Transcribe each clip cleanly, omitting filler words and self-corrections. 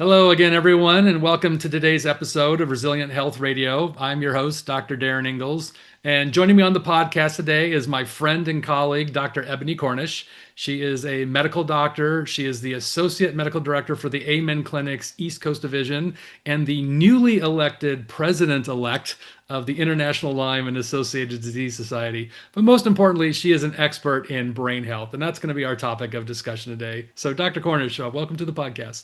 Hello again, everyone, and welcome to today's episode of Resilient Health Radio. I'm your host, Dr. Darin Ingels, and joining me on the podcast today is my friend and colleague, Dr. Eboni Cornish. She is a medical doctor. She is the Associate Medical Director for the Amen Clinic's East Coast Division and the newly elected President-elect of the International Lyme and Associated Disease Society. But most importantly, she is an expert in brain health, and that's going to be our topic of discussion today. So, Dr. Cornish, welcome to the podcast.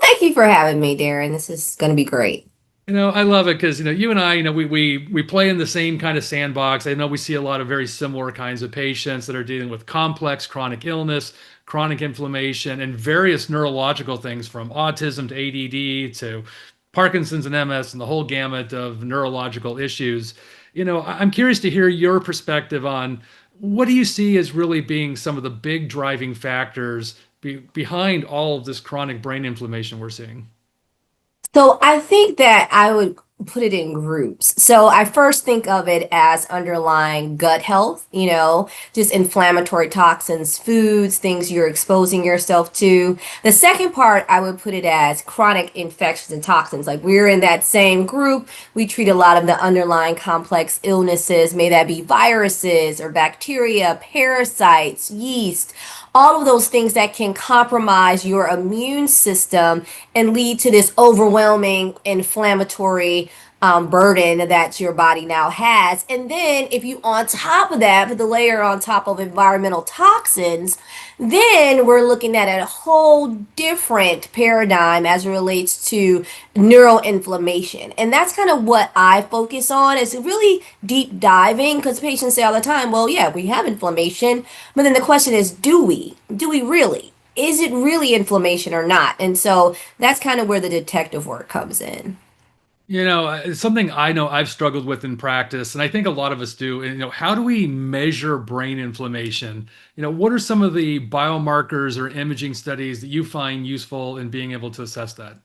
Thank you for having me, Darin. This is going to be great. I love it because, you and I, we play in the same kind of sandbox. I know we see a lot of very similar kinds of patients that are dealing with complex chronic illness, chronic inflammation, and various neurological things from autism to ADD to Parkinson's and MS and the whole gamut of neurological issues. I'm curious to hear your perspective on what do you see as really being some of the big driving factors behind all of this chronic brain inflammation we're seeing? So I think that I would put it in groups. So I first think of it as underlying gut health, just inflammatory toxins, foods, things you're exposing yourself to. The second part, I would put it as chronic infections and toxins. Like we're in that same group. We treat a lot of the underlying complex illnesses, may that be viruses or bacteria, parasites, yeast, all of those things that can compromise your immune system and lead to this overwhelming inflammatory burden that your body now has. And then if you on top of that put the layer on top of environmental toxins, then we're looking at a whole different paradigm as it relates to neuroinflammation. And that's kind of what I focus on, is really deep diving, because patients say all the time, well, yeah, we have inflammation, but then the question is, do we really? Is it really inflammation or not? And so that's kind of where the detective work comes in. It's something I know I've struggled with in practice, and I think a lot of us do. How do we measure brain inflammation? What are some of the biomarkers or imaging studies that you find useful in being able to assess that?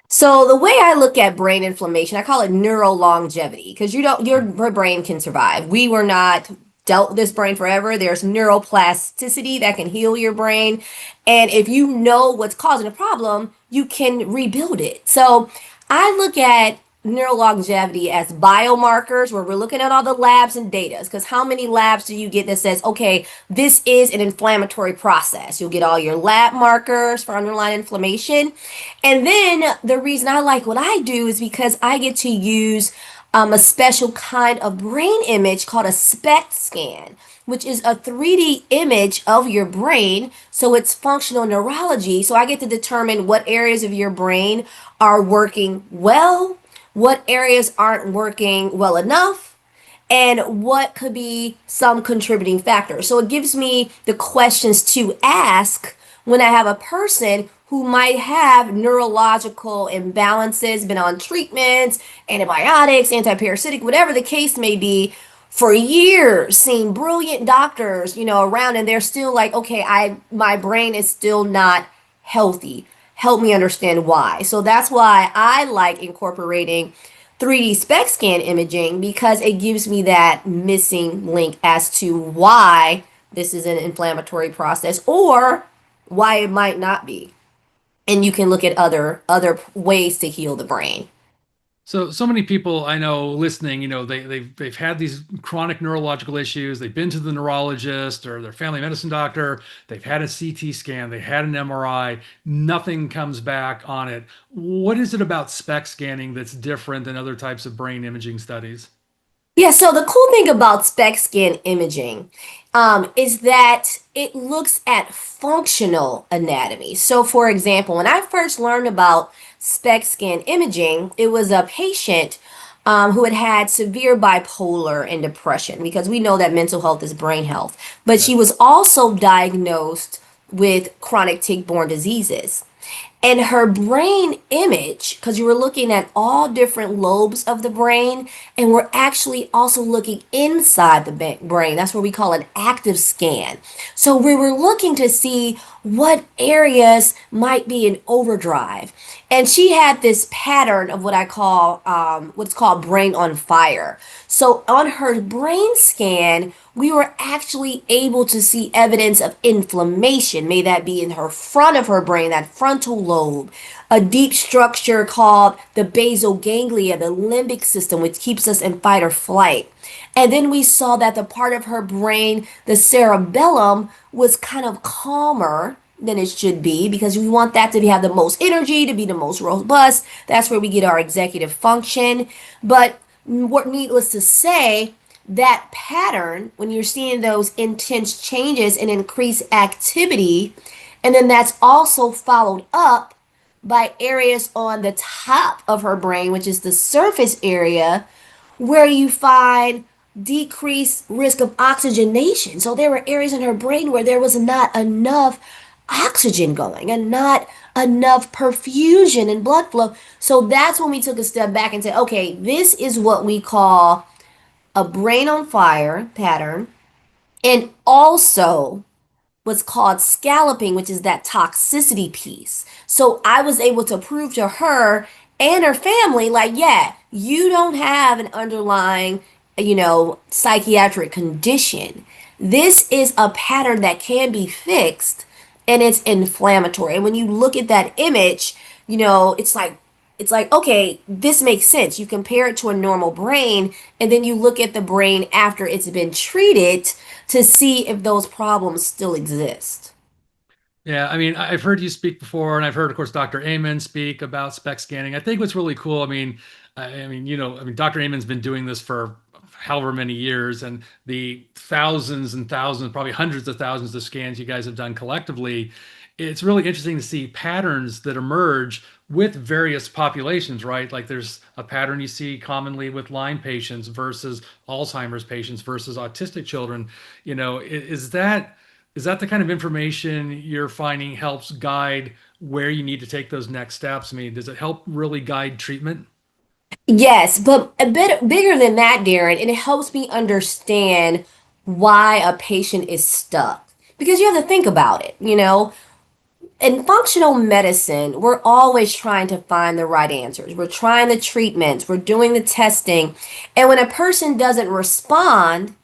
So the way I look at brain inflammation, I call it neurolongevity, because your brain can survive. We were not dealt with this brain forever. There's neuroplasticity that can heal your brain. And if you know what's causing a problem, you can rebuild it. So I look at neurolongevity as biomarkers, where we're looking at all the labs and data, because how many labs do you get that says, okay, this is an inflammatory process? You'll get all your lab markers for underlying inflammation. And then the reason I like what I do is because I get to use a special kind of brain image called a SPECT scan, which is a 3D image of your brain. So it's functional neurology. So I get to determine what areas of your brain are working well, what areas aren't working well enough, and what could be some contributing factors. So it gives me the questions to ask when I have a person who might have neurological imbalances, been on treatments, antibiotics, antiparasitic, whatever the case may be, for years, seen brilliant doctors, around, and they're still like, okay, my brain is still not healthy. Help me understand why. So that's why I like incorporating 3D SPECT scan imaging, because it gives me that missing link as to why this is an inflammatory process or why it might not be. And you can look at other ways to heal the brain. So many people I know listening, they've had these chronic neurological issues. They've been to the neurologist or their family medicine doctor. They've had a CT scan. They had an MRI. Nothing comes back on it. What is it about SPECT scanning that's different than other types of brain imaging studies? Yeah, so the cool thing about SPECT scan imaging is that it looks at functional anatomy. So, for example, when I first learned about SPECT scan imaging, it was a patient who had severe bipolar and depression, because we know that mental health is brain health. But she was also diagnosed with chronic tick-borne diseases. And her brain image, because you were looking at all different lobes of the brain, and we're actually also looking inside the brain. That's what we call an active scan. So we were looking to see what areas might be in overdrive. And she had this pattern of what I call what's called brain on fire. So on her brain scan, we were actually able to see evidence of inflammation. May that be in her front of her brain, that frontal lobe, a deep structure called the basal ganglia, the limbic system, which keeps us in fight or flight. And then we saw that the part of her brain, the cerebellum, was kind of calmer than it should be because we want that to have the most energy, to be the most robust. That's where we get our executive function. But what needless to say, that pattern, when you're seeing those intense changes and increased activity, and then that's also followed up by areas on the top of her brain, which is the surface area, where you find decreased risk of oxygenation. So there were areas in her brain where there was not enough oxygen going and not enough perfusion and blood flow. So that's when we took a step back and said, okay, this is what we call a brain on fire pattern, and also what's called scalloping, which is that toxicity piece. So I was able to prove to her and her family, like, yeah, you don't have an underlying, psychiatric condition. This is a pattern that can be fixed and it's inflammatory. And when you look at that image, it's like okay, this makes sense. You compare it to a normal brain and then you look at the brain after it's been treated to see if those problems still exist. Yeah, I mean, I've heard you speak before, and I've heard, of course, Dr. Amen speak about SPECT scanning. I think what's really cool, Dr. Amen's been doing this for however many years, and the thousands and thousands, probably hundreds of thousands of scans you guys have done collectively, it's really interesting to see patterns that emerge with various populations, right? Like there's a pattern you see commonly with Lyme patients versus Alzheimer's patients versus autistic children. Is that the kind of information you're finding helps guide where you need to take those next steps? I mean, does it help really guide treatment? Yes, but a bit bigger than that, Darren, and it helps me understand why a patient is stuck. Because you have to think about it. In functional medicine, we're always trying to find the right answers. We're trying the treatments, we're doing the testing. And when a person doesn't respond,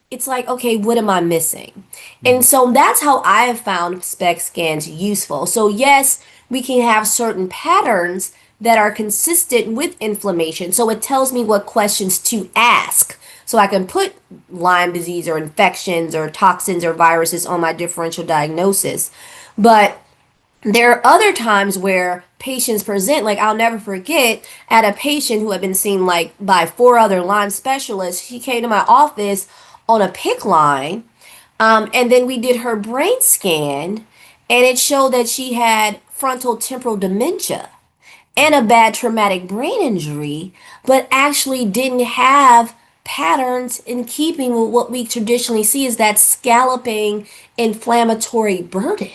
it's like, okay, what am I missing? And Mhm. so that's how I have found SPECT scans useful. So, yes, we can have certain patterns that are consistent with inflammation. So, it tells me what questions to ask. So, I can put Lyme disease or infections or toxins or viruses on my differential diagnosis. But there are other times where patients present, like I'll never forget, at a patient who had been seen like by four other Lyme specialists. She came to my office on a PIC line, and then we did her brain scan, and it showed that she had frontal temporal dementia and a bad traumatic brain injury, but actually didn't have patterns in keeping with what we traditionally see as that scalloping inflammatory burden.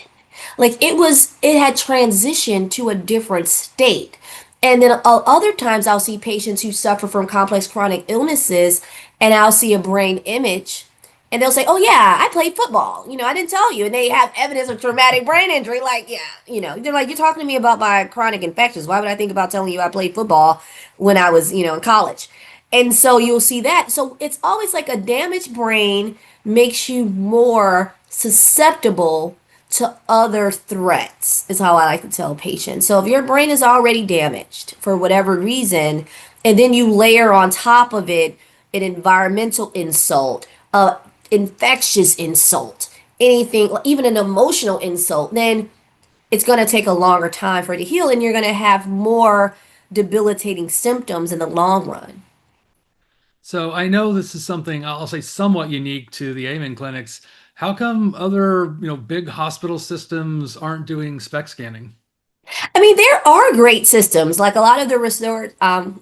Like it had transitioned to a different state. And then other times I'll see patients who suffer from complex chronic illnesses and I'll see a brain image and they'll say, "Oh yeah, I played football. I didn't tell you." And they have evidence of traumatic brain injury. Like, yeah, they're like, "You're talking to me about my chronic infections. Why would I think about telling you I played football when I was, in college?" And so you'll see that. So it's always like a damaged brain makes you more susceptible to other threats, is how I like to tell patients. So if your brain is already damaged for whatever reason, and then you layer on top of it an environmental insult, infectious insult, anything, even an emotional insult, then it's going to take a longer time for it to heal, and you're going to have more debilitating symptoms in the long run. So I know this is something I'll say somewhat unique to the Amen clinics. How come other, big hospital systems aren't doing SPECT scanning? I mean, there are great systems. Like a lot of the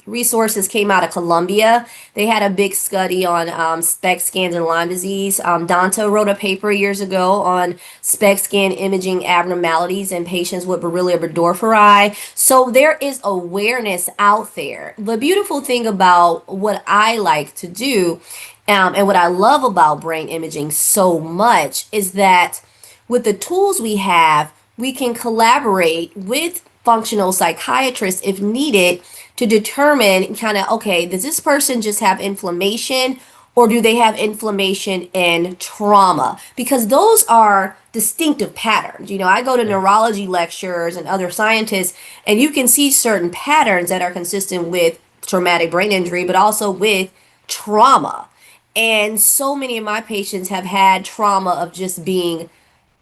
resources came out of Colombia. They had a big study on SPECT scans and Lyme disease. Danta wrote a paper years ago on SPECT scan imaging abnormalities in patients with Borrelia burgdorferi. So there is awareness out there. The beautiful thing about what I like to do, and what I love about brain imaging so much, is that with the tools we have, we can collaborate with functional psychiatrists if needed to determine kind of, okay, does this person just have inflammation or do they have inflammation and trauma? Because those are distinctive patterns. I go to Yeah. neurology lectures and other scientists, and you can see certain patterns that are consistent with traumatic brain injury, but also with trauma. And so many of my patients have had trauma of just being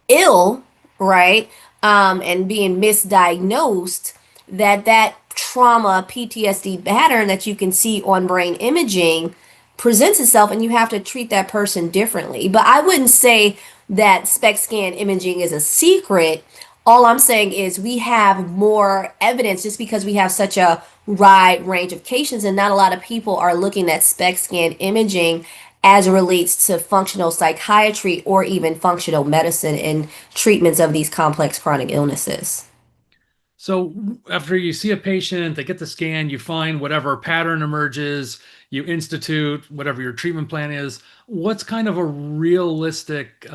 ill, right? And being misdiagnosed, that trauma PTSD pattern that you can see on brain imaging presents itself, and you have to treat that person differently. But I wouldn't say that SPECT scan imaging is a secret. All I'm saying is we have more evidence just because we have such a wide range of cases, and not a lot of people are looking at SPECT scan imaging as it relates to functional psychiatry or even functional medicine in treatments of these complex chronic illnesses. So after you see a patient, they get the scan, you find whatever pattern emerges, you institute whatever your treatment plan is. What's kind of a realistic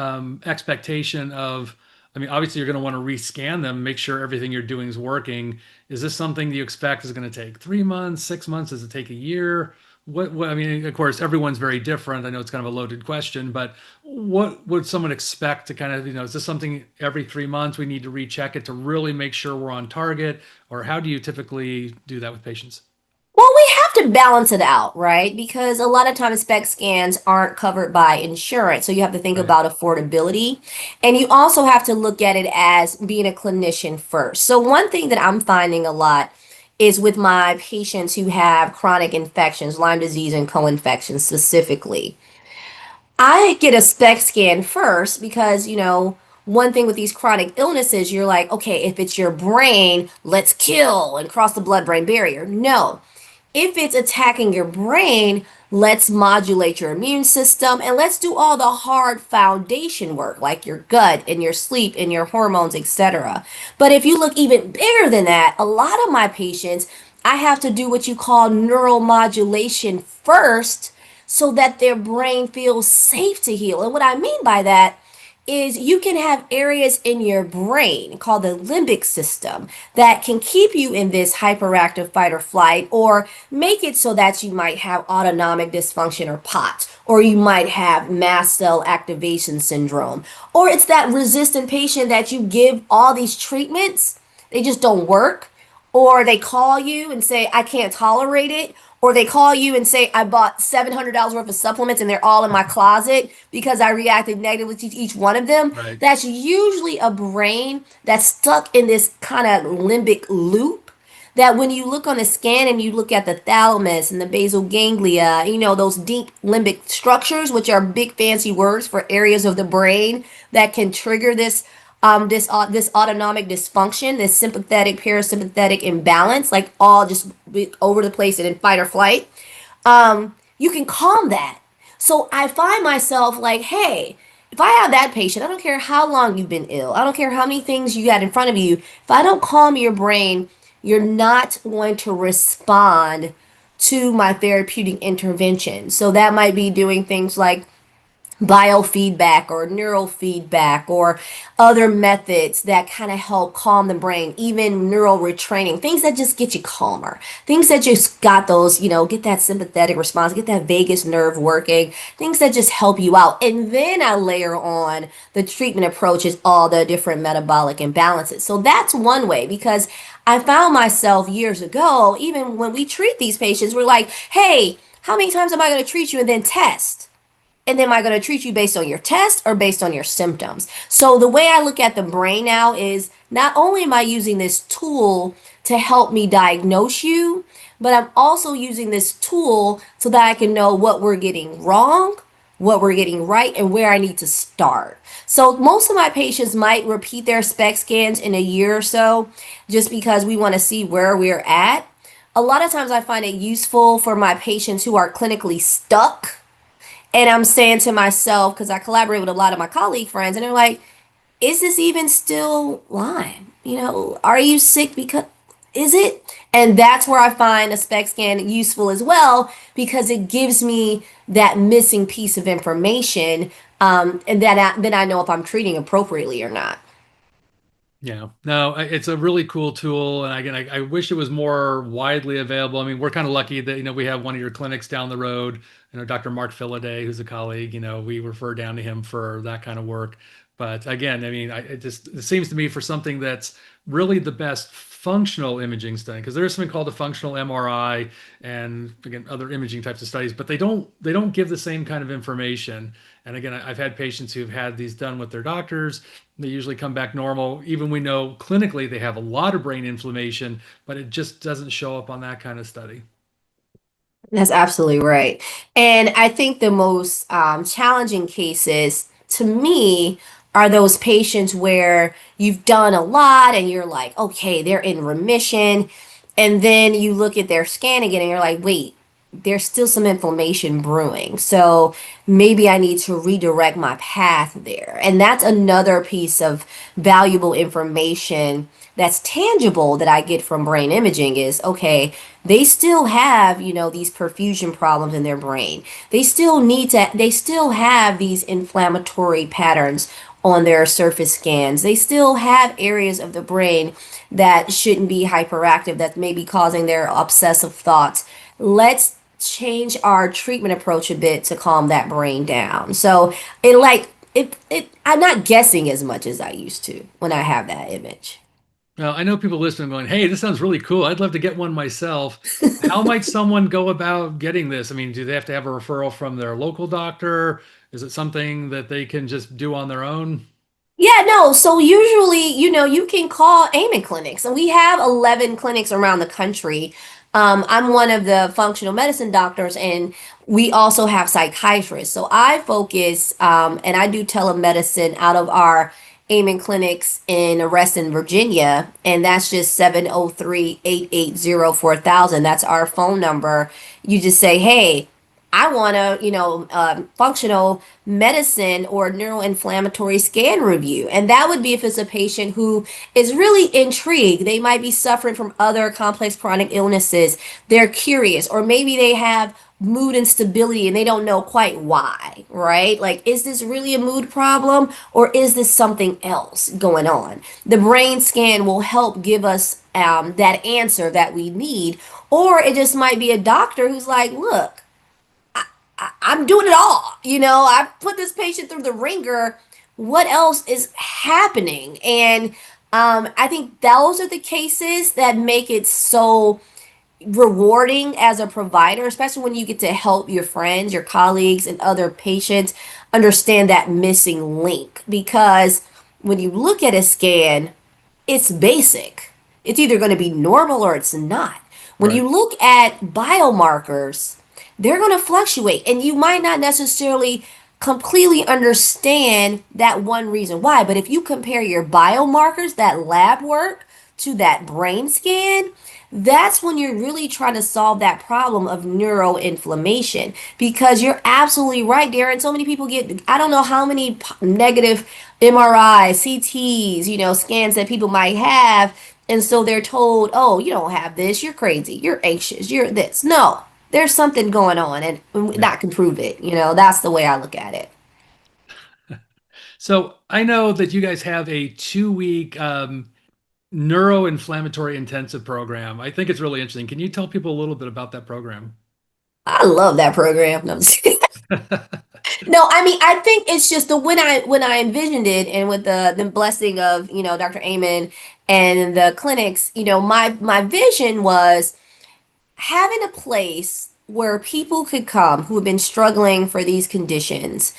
expectation of, I mean, obviously you're going to want to rescan them, make sure everything you're doing is working. Is this something that you expect is going to take 3 months, 6 months? Does it take a year? I mean, of course, everyone's very different. I know it's kind of a loaded question, but what would someone expect to kind of, is this something every 3 months we need to recheck it to really make sure we're on target? Or how do you typically do that with patients? Well, we have to balance it out, right? Because a lot of times SPECT scans aren't covered by insurance. So you have to think Right. about affordability. And you also have to look at it as being a clinician first. So one thing that I'm finding a lot is with my patients who have chronic infections, Lyme disease and co-infections specifically. I get a SPECT scan first because, one thing with these chronic illnesses, you're like, okay, if it's your brain, let's kill and cross the blood-brain barrier. No. If it's attacking your brain, let's modulate your immune system and let's do all the hard foundation work like your gut and your sleep and your hormones, etc. But if you look even bigger than that, a lot of my patients, I have to do what you call neuromodulation first so that their brain feels safe to heal. And what I mean by that is you can have areas in your brain called the limbic system that can keep you in this hyperactive fight or flight, or make it so that you might have autonomic dysfunction or POTS, or you might have mast cell activation syndrome, or it's that resistant patient that you give all these treatments, they just don't work, or they call you and say, I can't tolerate it, or they call you and say, I bought $700 worth of supplements and they're all in my closet because I reacted negatively to each one of them. Right. That's usually a brain that's stuck in this kind of limbic loop that when you look on the scan and you look at the thalamus and the basal ganglia, those deep limbic structures, which are big fancy words for areas of the brain that can trigger this autonomic dysfunction, this sympathetic parasympathetic imbalance, like all just over the place and in fight or flight. You can calm that. So I find myself like, hey, if I have that patient, I don't care how long you've been ill, I don't care how many things you got in front of you. If I don't calm your brain, you're not going to respond to my therapeutic intervention. So that might be doing things like biofeedback or neural feedback or other methods that kind of help calm the brain, even neural retraining, things that just get you calmer, things that just got those, get that sympathetic response, get that vagus nerve working, things that just help you out. And then I layer on the treatment approaches, all the different metabolic imbalances. So that's one way, because I found myself years ago, even when we treat these patients, we're like, hey, how many times am I going to treat you and then test? And then am I going to treat you based on your test or based on your symptoms? So the way I look at the brain now is not only am I using this tool to help me diagnose you, but I'm also using this tool so that I can know what we're getting wrong, what we're getting right, and where I need to start. So most of my patients might repeat their SPECT scans in a year or so just because we want to see where we're at. A lot of times I find it useful for my patients who are clinically stuck, and I'm saying to myself, because I collaborate with a lot of my colleague friends, and they're like, is this even still Lyme? Are you sick because, is it? And that's where I find a SPECT scan useful as well, because it gives me that missing piece of information, and then I know if I'm treating appropriately or not. Yeah, no, it's a really cool tool, and again, I wish it was more widely available. I mean, we're kind of lucky that we have one of your clinics down the road. Dr. Mark Philaday, who's a colleague. We refer down to him for that kind of work. But again, I mean, it seems to me for something that's really the best functional imaging study, because there is something called a functional MRI and again other imaging types of studies, but they don't give the same kind of information. And again, I've had patients who've had these done with their doctors. They usually come back normal. Even we know clinically they have a lot of brain inflammation, but it just doesn't show up on that kind of study. That's absolutely right. And I think the most challenging cases to me are those patients where you've done a lot and you're like, okay, they're in remission. And then you look at their scan again and you're like, wait, there's still some inflammation brewing. So maybe I need to redirect my path there. And that's another piece of valuable information that's tangible that I get from brain imaging is okay, they still have, these perfusion problems in their brain. They still have these inflammatory patterns on their surface scans. They still have areas of the brain that shouldn't be hyperactive, that may be causing their obsessive thoughts. Let's change our treatment approach a bit to calm that brain down. So I'm not guessing as much as I used to when I have that image. Now, I know people listening going, "Hey, this sounds really cool. I'd love to get one myself." How might someone go about getting this? I mean, do they have to have a referral from their local doctor? Is it something that they can just do on their own? Yeah, no. So usually, you can call Amen clinics, and we have 11 clinics around the country. I'm one of the functional medicine doctors, and we also have psychiatrists. So I focus, and I do telemedicine out of our Amen clinics in Reston, Virginia, and that's just 703-880-4000. That's our phone number. You just say, hey, I want a, functional medicine or neuroinflammatory scan review. And that would be if it's a patient who is really intrigued. They might be suffering from other complex chronic illnesses. They're curious, or maybe they have mood instability and they don't know quite why, right? Like, is this really a mood problem or is this something else going on? The brain scan will help give us that answer that we need. Or it just might be a doctor who's like, look, I'm doing it all. I put this patient through the ringer. What else is happening? And I think those are the cases that make it so rewarding as a provider, especially when you get to help your friends, your colleagues, and other patients understand that missing link. Because when you look at a scan, it's basic. It's either going to be normal or it's not. When Right. you look at biomarkers, they're going to fluctuate, and you might not necessarily completely understand that one reason why. But if you compare your biomarkers, that lab work, to that brain scan, that's when you're really trying to solve that problem of neuroinflammation. Because you're absolutely right, Darren. So many people get, I don't know how many negative MRI, CTs, scans that people might have. And so they're told, oh, you don't have this. You're crazy. You're anxious. You're this. No, there's something going on, and Yeah. that can prove it. That's the way I look at it. So I know that you guys have a 2 week neuroinflammatory intensive program. I think it's really interesting. Can you tell people a little bit about that program? I love that program. No, I'm just kidding. No, I mean, I think it's just the when I envisioned it, and with the blessing of Dr. Amen and the clinics, my vision was having a place where people could come who have been struggling for these conditions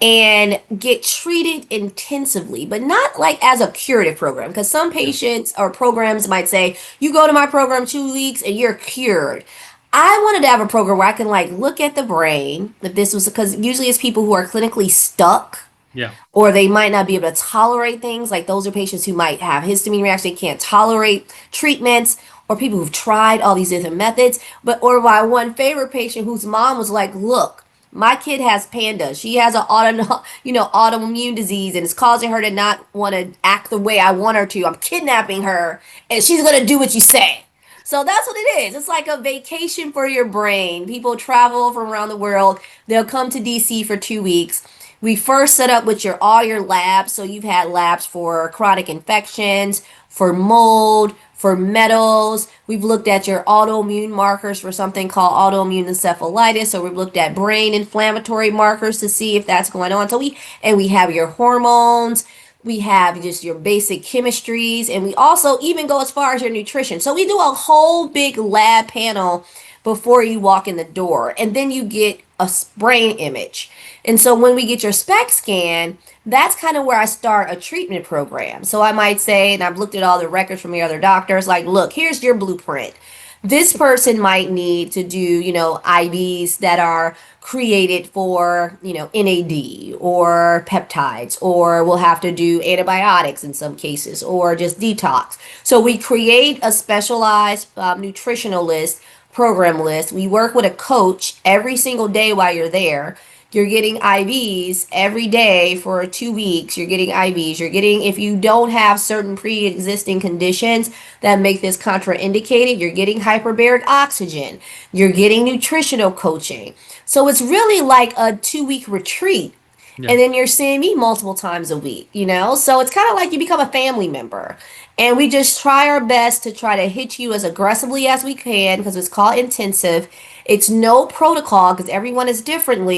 and get treated intensively, but not like as a curative program. Because some Yeah. patients or programs might say, you go to my program 2 weeks and you're cured. I wanted to have a program where I can like look at the brain. If this was because usually it's people who are clinically stuck Yeah. or they might not be able to tolerate things. Like those are patients who might have histamine reaction, can't tolerate treatments, or people who've tried all these different methods. But or my one favorite patient whose mom was like, "Look, my kid has PANDAS. She has an autoimmune disease, and it's causing her to not want to act the way I want her to. I'm kidnapping her, and she's gonna do what you say." So that's what it is. It's like a vacation for your brain. People travel from around the world. They'll come to DC for 2 weeks. We first set up with all your labs. So you've had labs for chronic infections, for mold, for metals. We've looked at your autoimmune markers for something called autoimmune encephalitis. So we've looked at brain inflammatory markers to see if that's going on. We have your hormones. We have just your basic chemistries, and we also even go as far as your nutrition. So we do a whole big lab panel before you walk in the door, and then you get a brain image. And so when we get your SPECT scan, that's kind of where I start a treatment program. So I might say, and I've looked at all the records from your other doctors, like, look, here's your blueprint. This person might need to do, IVs that are created for, NAD or peptides, or we'll have to do antibiotics in some cases, or just detox. So we create a specialized nutritional list, program list. We work with a coach every single day while you're there. You're getting IVs every day for 2 weeks. You're getting IVs. You're getting, if you don't have certain pre-existing conditions that make this contraindicated, you're getting hyperbaric oxygen. You're getting nutritional coaching. So it's really like a 2 week retreat. Yeah. And then you're seeing me multiple times a week. So it's kind of like you become a family member. And we just try our best to try to hit you as aggressively as we can because it's called intensive. It's no protocol because everyone is different.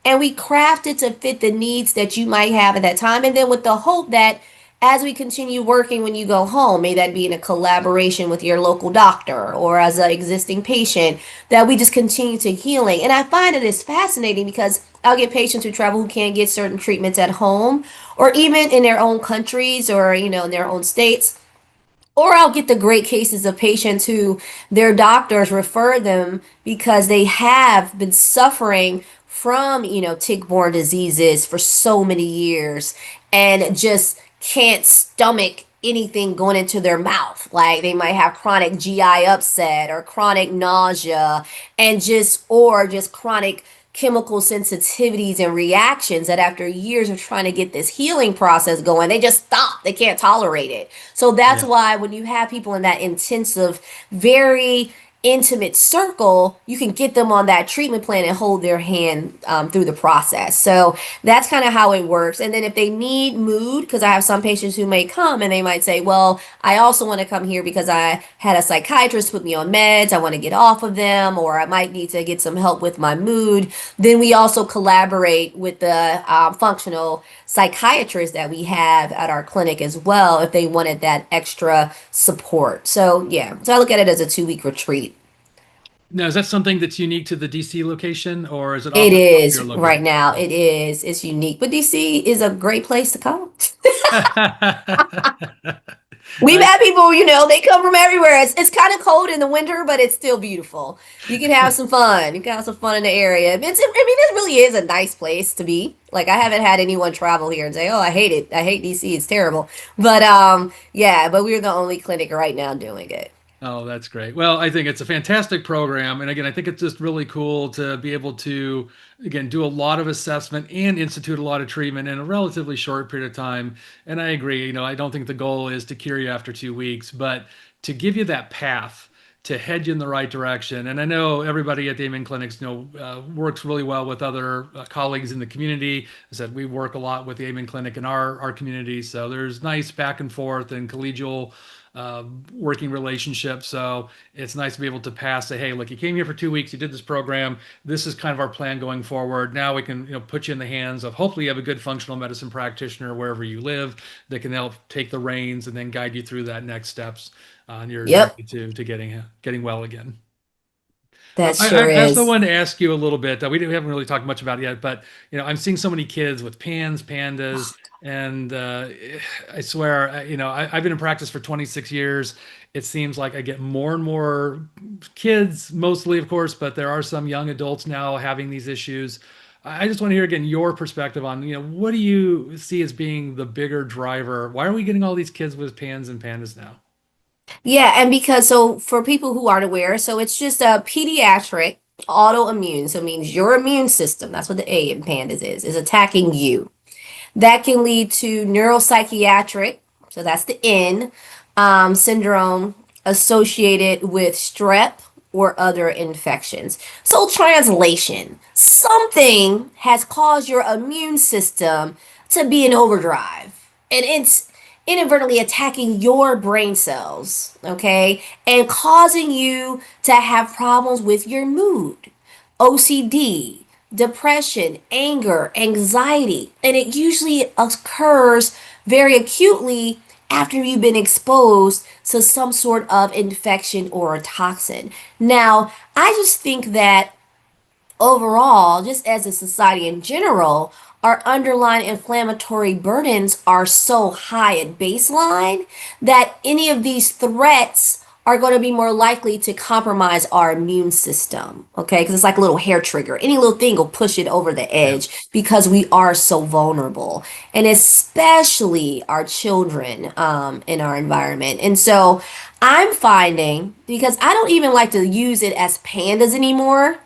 And we craft it to fit the needs that you might have at that time. And then with the hope that as we continue working when you go home, may that be in a collaboration with your local doctor or as an existing patient, that we just continue to healing. And I find it is fascinating because I'll get patients who travel who can't get certain treatments at home or even in their own countries or, in their own states. Or I'll get the great cases of patients who their doctors refer them because they have been suffering from, tick-borne diseases for so many years and just can't stomach anything going into their mouth. Like they might have chronic GI upset or chronic nausea and just chronic chemical sensitivities and reactions that after years of trying to get this healing process going, they just stop. They can't tolerate it. So that's Yeah. why when you have people in that intensive, very intimate circle, you can get them on that treatment plan and hold their hand through the process. So that's kind of how it works. And then if they need mood, because I have some patients who may come and they might say, well, I also want to come here because I had a psychiatrist put me on meds. I want to get off of them, or I might need to get some help with my mood. Then we also collaborate with the functional psychiatrists that we have at our clinic as well if they wanted that extra support. So yeah, so I look at it as a 2 week retreat. Now, is that something that's unique to the DC location, or is it It offered to is your local? right now. It is. It's unique, but DC is a great place to come. We've I, had people, they come from everywhere. It's kind of cold in the winter, but it's still beautiful. You can have some fun. You can have some fun in the area. It really is a nice place to be. Like I haven't had anyone travel here and say, "Oh, I hate it. I hate DC. It's terrible." But yeah, but we're the only clinic right now doing it. oh, that's great. Well, I think it's a fantastic program. And again, I think it's just really cool to be able to, again, do a lot of assessment and institute a lot of treatment in a relatively short period of time. And I agree, I don't think the goal is to cure you after 2 weeks, but to give you that path to head you in the right direction. And I know everybody at the Amen Clinics, works really well with other colleagues in the community. I said we work a lot with the Amen Clinic in our community, so there's nice back and forth and collegial working relationship. So it's nice to be able to pass, say, hey, look, you came here for 2 weeks, you did this program. This is kind of our plan going forward. Now we can, put you in the hands of hopefully you have a good functional medicine practitioner wherever you live that can help take the reins and then guide you through that next steps on your Yep, journey to getting well again. that I sure also is. wanted to ask you a little bit. We haven't really talked much about it yet, but I'm seeing so many kids with PANS, PANDAS, and I swear, I've been in practice for 26 years. It seems like I get more and more kids, mostly, of course, but there are some young adults now having these issues. I just want to hear again your perspective on, what do you see as being the bigger driver? Why are we getting all these kids with PANS and PANDAS now? Yeah, and because so for people who aren't aware, so it's just a pediatric autoimmune. So it means your immune system, that's what the A in pandas is attacking you. That can lead to neuropsychiatric, so that's the N, syndrome associated with strep, or other infections. So, translation, something has caused your immune system to be in overdrive, and it's inadvertently attacking your brain cells, okay, and causing you to have problems with your mood, OCD, depression, anger, anxiety, and it usually occurs very acutely after you've been exposed to some sort of infection or a toxin. Now, I just think that overall, just as a society in general, our underlying inflammatory burdens are so high at baseline that any of these threats are going to be more likely to compromise our immune system. Okay, because it's like a little hair trigger. Any little thing will push it over the Yeah. edge because we are so vulnerable, and especially our children in our environment. And so I'm finding, because I don't even like to use it as pandas anymore,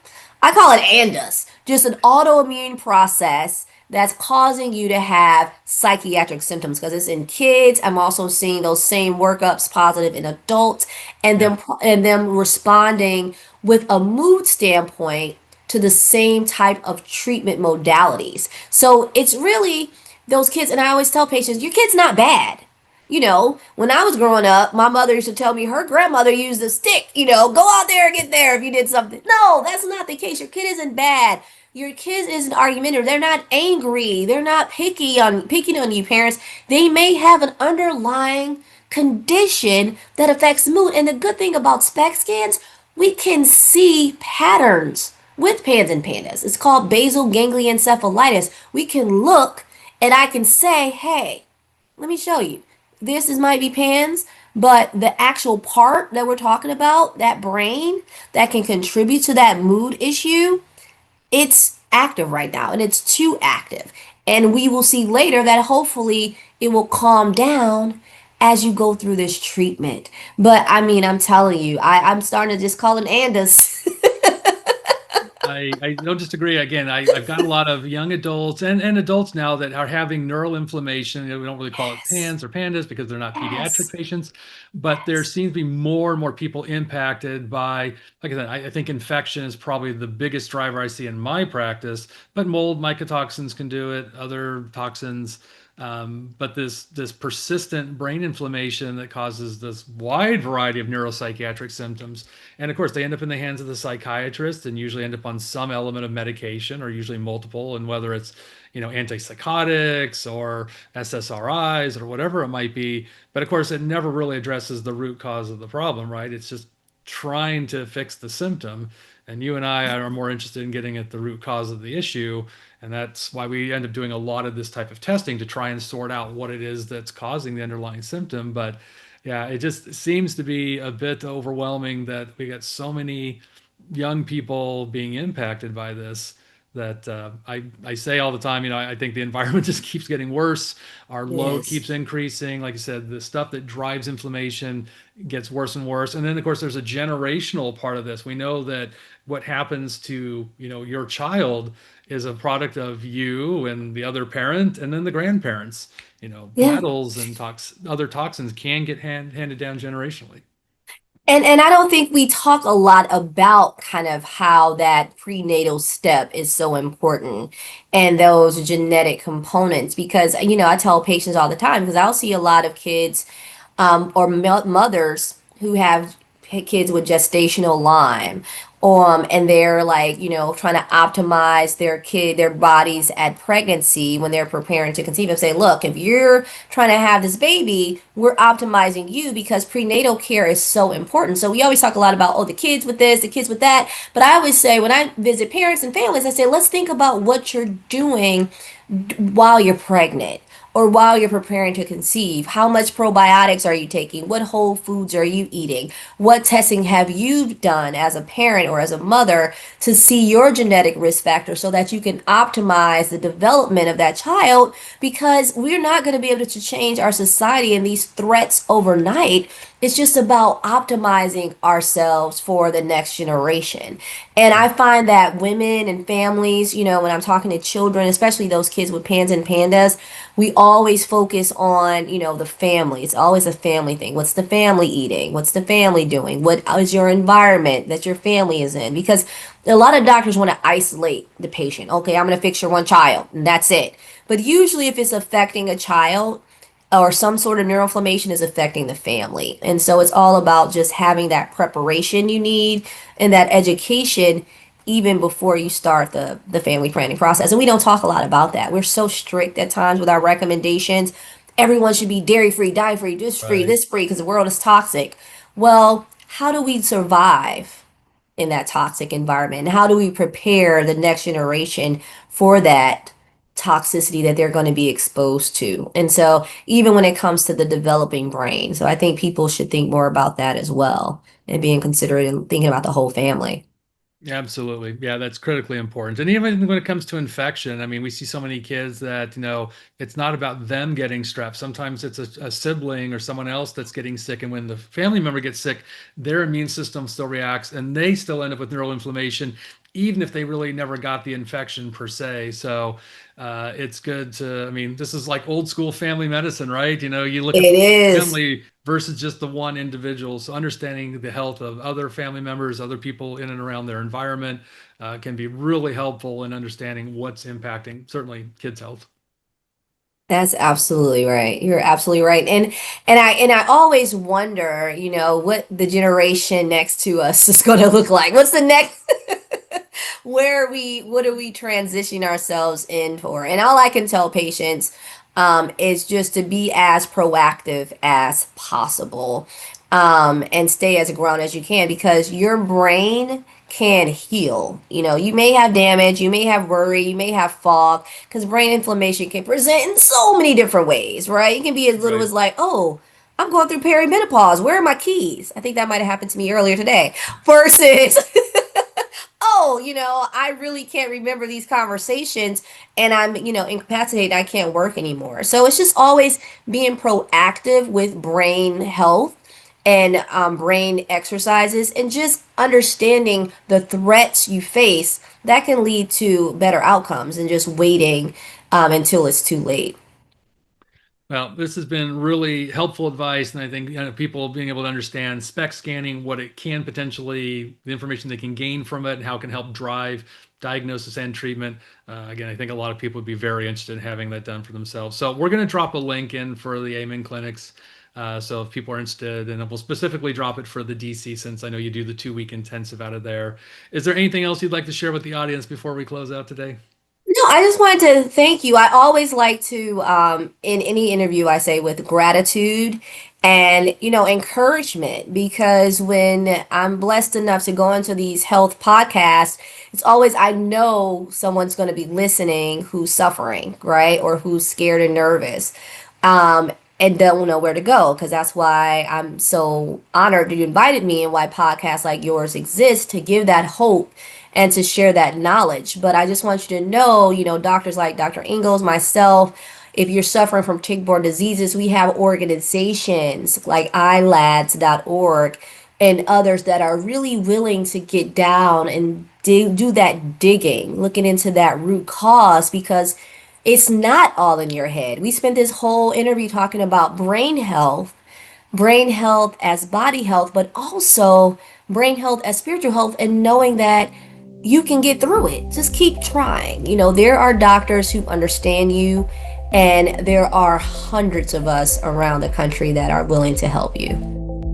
I call it ANDAS, just an autoimmune process that's causing you to have psychiatric symptoms because it's in kids. I'm also seeing those same workups positive in adults, and Yeah. them responding with a mood standpoint to the same type of treatment modalities. So it's really those kids, and I always tell patients, your kid's not bad. When I was growing up, my mother used to tell me her grandmother used a stick, go out there and get there if you did something. No, that's not the case. Your kid isn't bad. Your kid isn't argumentative. They're not angry. They're not picking on you, parents. They may have an underlying condition that affects mood. And the good thing about SPECT scans, we can see patterns with PANS and PANDAS. It's called basal ganglion encephalitis. We can look and I can say, hey, let me show you. This is might be PANS, but the actual part that we're talking about, that brain that can contribute to that mood issue, it's active right now and it's too active. And we will see later that hopefully it will calm down as you go through this treatment. But I mean, I'm telling you, I'm starting to just call it Andis. I don't disagree. Again, I've got a lot of young adults and adults now that are having neural inflammation. We don't really call it Yes. PANS or PANDAS because they're not pediatric Yes. patients, but there Yes. seems to be more and more people impacted by, like I said, I think infection is probably the biggest driver I see in my practice, but mold, mycotoxins can do it, other toxins. But this persistent brain inflammation that causes this wide variety of neuropsychiatric symptoms, and of course they end up in the hands of the psychiatrist and usually end up on some element of medication or usually multiple, and whether it's antipsychotics or SSRIs or whatever it might be. But of course it never really addresses the root cause of the problem, right? It's just trying to fix the symptom. And you and I are more interested in getting at the root cause of the issue. And that's why we end up doing a lot of this type of testing to try and sort out what it is that's causing the underlying symptom. But yeah, it just seems to be a bit overwhelming that we got so many young people being impacted by this that I say all the time, I think the environment just keeps getting worse. Our load Yes. keeps increasing. Like I said, the stuff that drives inflammation gets worse and worse. And then, of course, there's a generational part of this. We know that what happens to, your child is a product of you and the other parent and then the grandparents. Yeah. Metals and other toxins can get handed down generationally. And I don't think we talk a lot about kind of how that prenatal step is so important and those genetic components because I tell patients all the time because I'll see a lot of kids or mothers who have kids with gestational Lyme, and they're like, trying to optimize their bodies at pregnancy when they're preparing to conceive and say, look, if you're trying to have this baby, we're optimizing you because prenatal care is so important. So we always talk a lot about, oh, the kids with this, the kids with that. But I always say, when I visit parents and families, I say, let's think about what you're doing while you're pregnant or while you're preparing to conceive. How much probiotics are you taking? What whole foods are you eating? What testing have you done as a parent or as a mother to see your genetic risk factor so that you can optimize the development of that child? Because we're not going to be able to change our society and these threats overnight. It's just about optimizing ourselves for the next generation. And I find that women and families, when I'm talking to children, especially those kids with pans and pandas, we always focus on, the family. It's always a family thing. What's the family eating? What's the family doing? What is your environment that your family is in? Because a lot of doctors want to isolate the patient. Okay, I'm going to fix your one child, and that's it. But usually, if it's affecting a child, or some sort of neuroinflammation is affecting the family. And so it's all about just having that preparation you need and that education even before you start the family planning process. And we don't talk a lot about that. We're so strict at times with our recommendations. Everyone should be dairy free, dye free, Right. this free, because the world is toxic. Well, how do we survive in that toxic environment? And how do we prepare the next generation for that toxicity that they're going to be exposed to? And so, even when it comes to the developing brain, so I think people should think more about that as well and being considerate and thinking about the whole family. Absolutely. Yeah, that's critically important. And even when it comes to infection, I mean, we see so many kids that, it's not about them getting strep. Sometimes it's a sibling or someone else that's getting sick. And when the family member gets sick, their immune system still reacts and they still end up with neural inflammation, even if they really never got the infection per se. So it's good to, I mean, this is like old school family medicine, right? You look at It the is. family versus just the one individual. So understanding the health of other family members, other people in and around their environment can be really helpful in understanding what's impacting certainly kids' health. That's absolutely right. You're absolutely right. And I always wonder, what the generation next to us is going to look like. What's the next what are we transitioning ourselves in for? And all I can tell patients is just to be as proactive as possible, and stay as grounded as you can, because your brain can heal. You may have damage, you may have worry, you may have fog, because brain inflammation can present in so many different ways, right? It can be as little Right. as like, oh, I'm going through perimenopause. Where are my keys? I think that might have happened to me earlier today. Versus oh, I really can't remember these conversations, and I'm, incapacitated. I can't work anymore. So it's just always being proactive with brain health and brain exercises, and just understanding the threats you face that can lead to better outcomes, and just waiting until it's too late. Well, this has been really helpful advice, and I think people being able to understand SPECT scanning, what it can potentially, the information they can gain from it, and how it can help drive diagnosis and treatment. Again, I think a lot of people would be very interested in having that done for themselves. So we're going to drop a link in for the Amen clinics. So if people are interested, and we'll specifically drop it for the DC, since I know you do the 2 week intensive out of there. Is there anything else you'd like to share with the audience before we close out today? No, I just wanted to thank you. I always like to, in any interview, I say with gratitude and, encouragement, because when I'm blessed enough to go into these health podcasts, it's always, I know someone's going to be listening who's suffering, right? Or who's scared and nervous. Um, and don't know where to go, because that's why I'm so honored that you invited me, and why podcasts like yours exist, to give that hope and to share that knowledge. But I just want you to know, doctors like Dr. Ingels, myself, if you're suffering from tick-borne diseases, we have organizations like ILADS.org and others that are really willing to get down and do that digging, looking into that root cause, because it's not all in your head. We spent this whole interview talking about brain health as body health, but also brain health as spiritual health, and knowing that you can get through it. Just keep trying. There are doctors who understand you, and there are hundreds of us around the country that are willing to help you.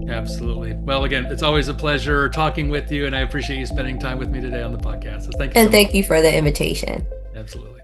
Absolutely. Well, again, it's always a pleasure talking with you, and I appreciate you spending time with me today on the podcast. So thank you so And much. thank you for the invitation. Absolutely.